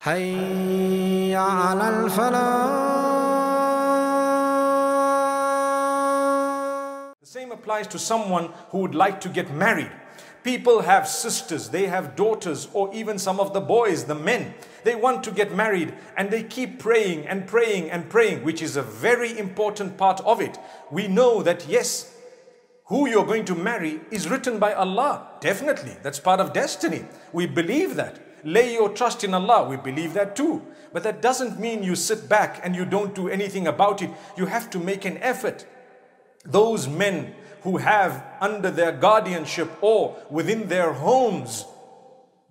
حي على الفلاح. The same applies to someone who would like to get married. People have sisters, they have daughters, or even some of the boys, the men. They want to get married and they keep praying and praying and praying, which is a very important part of it. We know that yes, who you're going to marry is written by Allah. Definitely, that's part of destiny. We believe that. Lay your trust in Allah, we believe that too. But that doesn't mean you sit back and you don't do anything about it. You have to make an effort. Those men who have under their guardianship or within their homes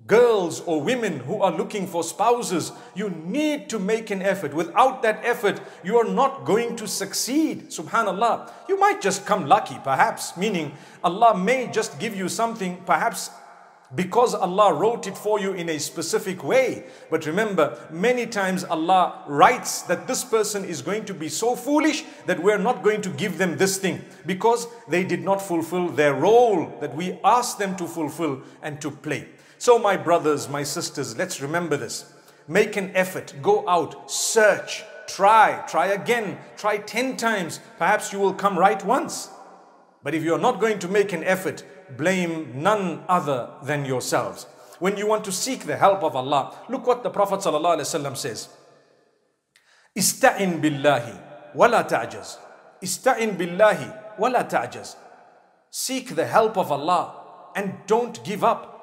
girls or women who are looking for spouses, you need to make an effort. Without that effort, you are not going to succeed. Subhanallah. You might just come lucky, perhaps, meaning Allah may just give you something, perhaps because Allah wrote it for you in a specific way. But remember, many times Allah writes that this person is going to be so foolish that we're not going to give them this thing because they did not fulfill their role that we asked them to fulfill and to play. So my brothers, my sisters, let's remember this. Make an effort, go out, search, try again, try 10 times. Perhaps you will come right once. But if you're not going to make an effort, blame none other than yourselves. When you want to seek the help of Allah, look what the Prophet ﷺ says. Ista'in billahi wa la ta'jaz. Ista'in billahi wa la ta'jaz. Seek the help of Allah and don't give up.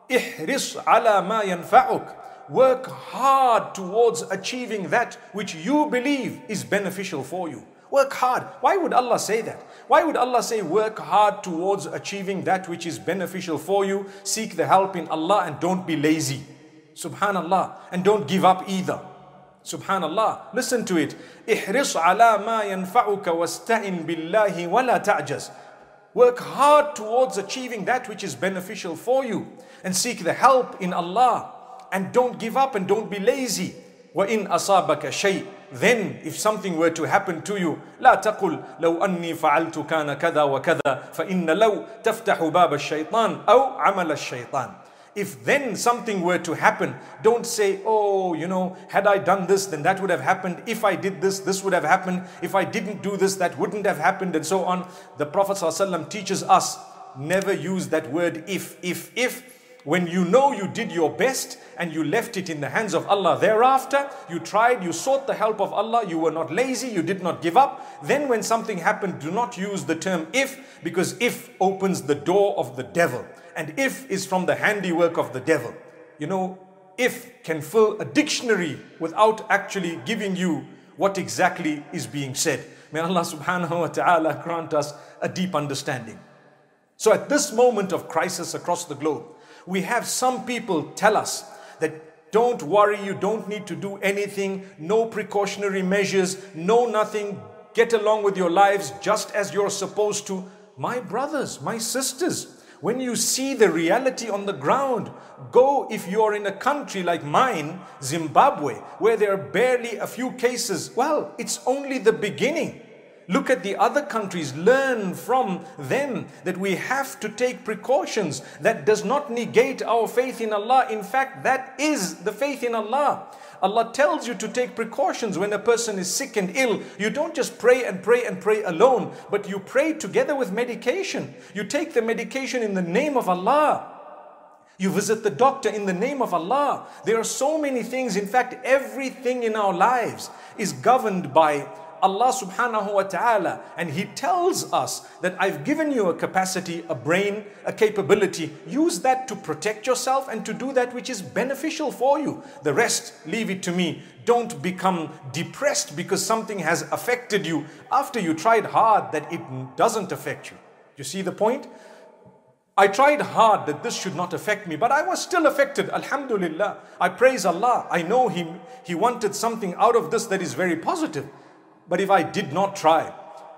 Ihris ala ma yanfa'uk. Work hard towards achieving that which you believe is beneficial for you. Work hard. Why would Allah say that? Why would Allah say work hard towards achieving that which is beneficial for you? Seek the help in Allah and don't be lazy. Subhanallah. And don't give up either. Subhanallah. Listen to it. Ihris ala ma yanfa'uka wasta'in billahi wa la ta'jaz. Work hard towards achieving that which is beneficial for you and seek the help in Allah and don't give up and don't be lazy. وَإِنْ أَصَابَكَ شَيْءٍ. Then if something were to happen to you, لا تقل لو أني فعلت كان كذا وكذا فإن لو تفتح باب الشيطان أو عمل الشيطان. If then something were to happen, don't say, oh, you know, had I done this, then that would have happened. If I did this, this would have happened. If I didn't do this, that wouldn't have happened, and so on. The Prophet ﷺ teaches us, never use that word if. When you know you did your best and you left it in the hands of Allah thereafter, you tried, you sought the help of Allah, you were not lazy, you did not give up. Then when something happened, do not use the term if, because if opens the door of the devil. And if is from the handiwork of the devil. You know, if can fill a dictionary without actually giving you what exactly is being said. May Allah subhanahu wa ta'ala grant us a deep understanding. So at this moment of crisis across the globe, we have some people tell us that don't worry, you don't need to do anything, no precautionary measures, no nothing, get along with your lives just as you're supposed to. My brothers, my sisters, when you see the reality on the ground, go if you're in a country like mine, Zimbabwe, where there are barely a few cases. Well, it's only the beginning. Look at the other countries, learn from them that we have to take precautions. That does not negate our faith in Allah. In fact, that is the faith in Allah. Allah tells you to take precautions when a person is sick and ill. You don't just pray and pray and pray alone, but you pray together with medication. You take the medication in the name of Allah. You visit the doctor in the name of Allah. There are so many things. In fact, everything in our lives is governed by Allah subhanahu wa ta'ala, and He tells us that I've given you a capacity, a brain, a capability. Use that to protect yourself and to do that which is beneficial for you. The rest, leave it to me. Don't become depressed because something has affected you after you tried hard that it doesn't affect you. You see the point? I tried hard that this should not affect me, but I was still affected. Alhamdulillah. I praise Allah. I know He wanted something out of this that is very positive. But if I did not try,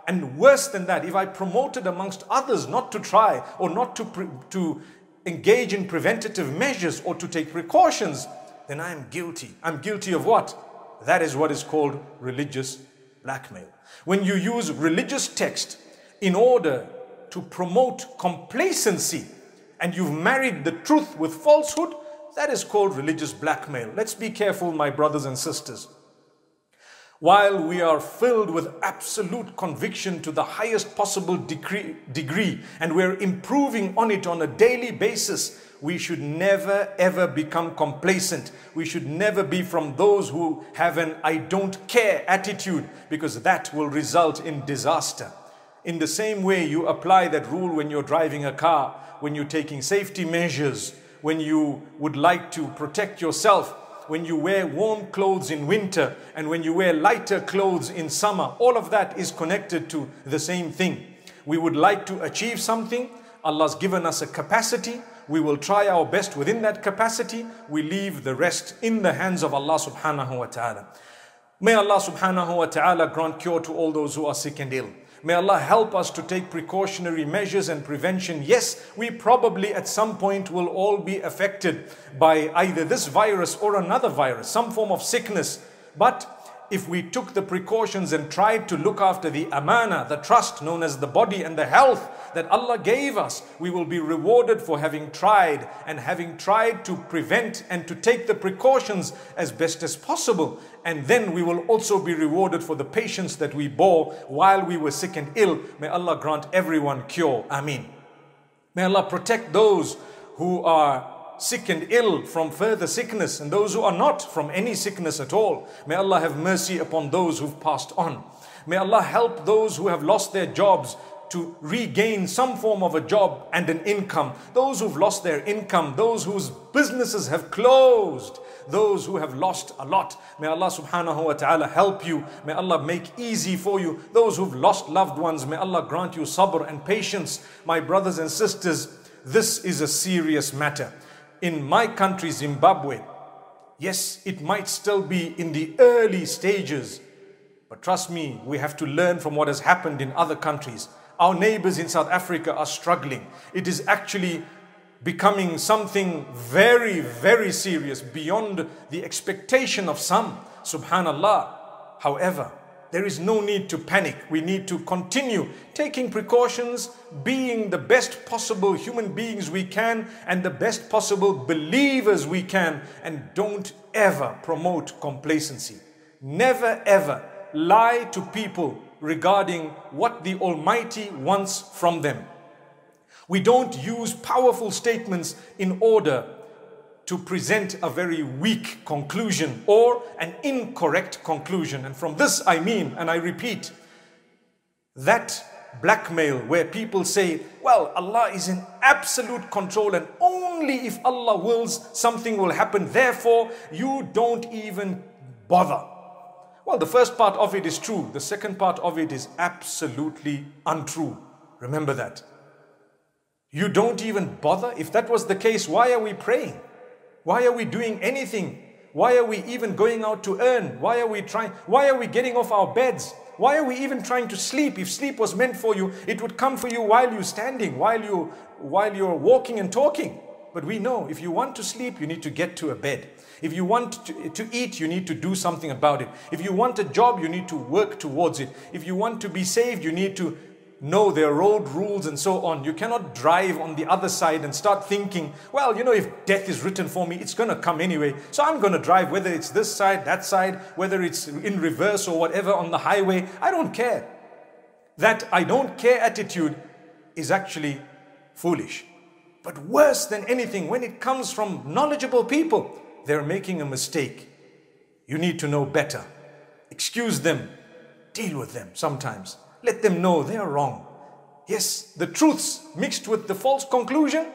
and worse than that, if I promoted amongst others not to try or not to engage in preventative measures or to take precautions, then I am guilty. I'm guilty of what? That is what is called religious blackmail. When you use religious text in order to promote complacency and you've married the truth with falsehood, That is called religious blackmail. Let's be careful, my brothers and sisters. While we are filled with absolute conviction to the highest possible degree, and we're improving on it on a daily basis, we should never ever become complacent. We should never be from those who have an I don't care attitude, because that will result in disaster. In the same way, you apply that rule when you're driving a car, when you're taking safety measures, when you would like to protect yourself, when you wear warm clothes in winter, and when you wear lighter clothes in summer. All of that is connected to the same thing. We would like to achieve something. Allah's given us a capacity. We will try our best within that capacity. We leave the rest in the hands of Allah subhanahu wa ta'ala. May Allah subhanahu wa ta'ala grant cure to all those who are sick and ill. May Allah help us to take precautionary measures and prevention. Yes, we probably at some point will all be affected by either this virus or another virus, some form of sickness. But if we took the precautions and tried to look after the amana, the trust known as the body and the health that Allah gave us, we will be rewarded for having tried to prevent and to take the precautions as best as possible. And then we will also be rewarded for the patience that we bore while we were sick and ill. May Allah grant everyone cure. Ameen. May Allah protect those who are sick and ill from further sickness, and those who are not from any sickness at all. May Allah have mercy upon those who've passed on. May Allah help those who have lost their jobs to regain some form of a job and an income. Those who've lost their income, those whose businesses have closed, those who have lost a lot. May Allah subhanahu wa ta'ala help you. May Allah make easy for you. Those who've lost loved ones, may Allah grant you sabr and patience. My brothers and sisters, this is a serious matter. In my country, Zimbabwe, yes, it might still be in the early stages, but trust me, we have to learn from what has happened in other countries. Our neighbors in South Africa are struggling. It is actually becoming something very, very serious beyond the expectation of some. Subhanallah. However, there is no need to panic. We need to continue taking precautions, being the best possible human beings we can and the best possible believers we can, and don't ever promote complacency. Never ever lie to people regarding what the Almighty wants from them. We don't use powerful statements in order to present a very weak conclusion or an incorrect conclusion. And from this I mean, and I repeat, that blackmail where people say, well, Allah is in absolute control and only if Allah wills something will happen, therefore you don't even bother. Well, the first part of it is true. The second part of it is absolutely untrue. Remember that. You don't even bother? If that was the case, why are we praying? Why are we doing anything? Why are we even going out to earn? Why are we getting off our beds? Why are we even trying to sleep? If sleep was meant for you, it would come for you while you're standing, while you're walking and talking. But we know if you want to sleep, you need to get to a bed. If you want to eat, you need to do something about it. If you want a job, you need to work towards it. If you want to be saved, you need to know their road rules and so on. You cannot drive on the other side and start thinking, well, you know, if death is written for me, it's going to come anyway. So I'm going to drive, whether it's this side, that side, whether it's in reverse or whatever on the highway. I don't care. That I don't care attitude is actually foolish. But worse than anything, when it comes from knowledgeable people, they're making a mistake. You need to know better. Excuse them. Deal with them sometimes. Let them know they are wrong. Yes, the truths mixed with the false conclusion,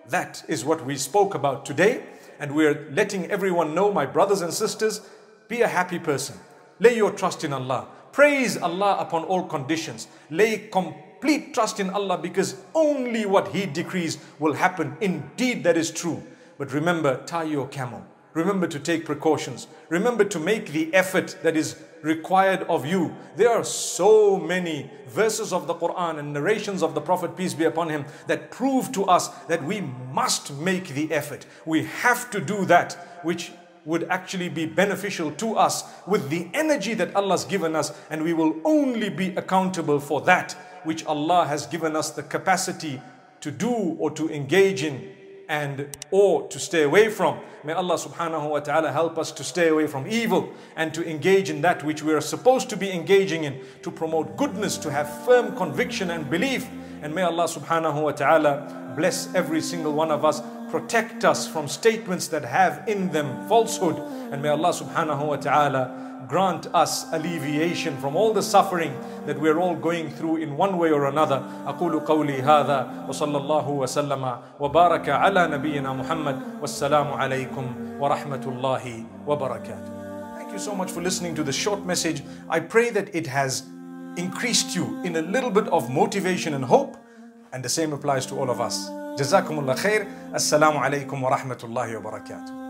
that is what we spoke about today. And we're letting everyone know, my brothers and sisters, be a happy person. Lay your trust in Allah. Praise Allah upon all conditions. Lay complete trust in Allah, because only what He decrees will happen. Indeed, that is true. But remember, tie your camel. Remember to take precautions. Remember to make the effort that is required of you. There are so many verses of the Quran and narrations of the Prophet, peace be upon him, that prove to us that we must make the effort. We have to do that which would actually be beneficial to us with the energy that Allah has given us, and we will only be accountable for that which Allah has given us the capacity to do or to engage in. or to stay away from. May Allah subhanahu wa ta'ala help us to stay away from evil and to engage in that which we are supposed to be engaging in, to promote goodness, to have firm conviction and belief. And may Allah subhanahu wa ta'ala bless every single one of us, protect us from statements that have in them falsehood, and may Allah subhanahu wa ta'ala grant us alleviation from all the suffering that we're all going through in one way or another. أقول قولي هذا وصلى الله وسلم وبارك على نبينا محمد والسلام عليكم ورحمة الله وبركاته. Thank you so much for listening to this short message. I pray that it has increased you in a little bit of motivation and hope, and the same applies to all of us. Jazakumullah khair. Assalamu alaikum wa rahmatullahi wa barakatuh.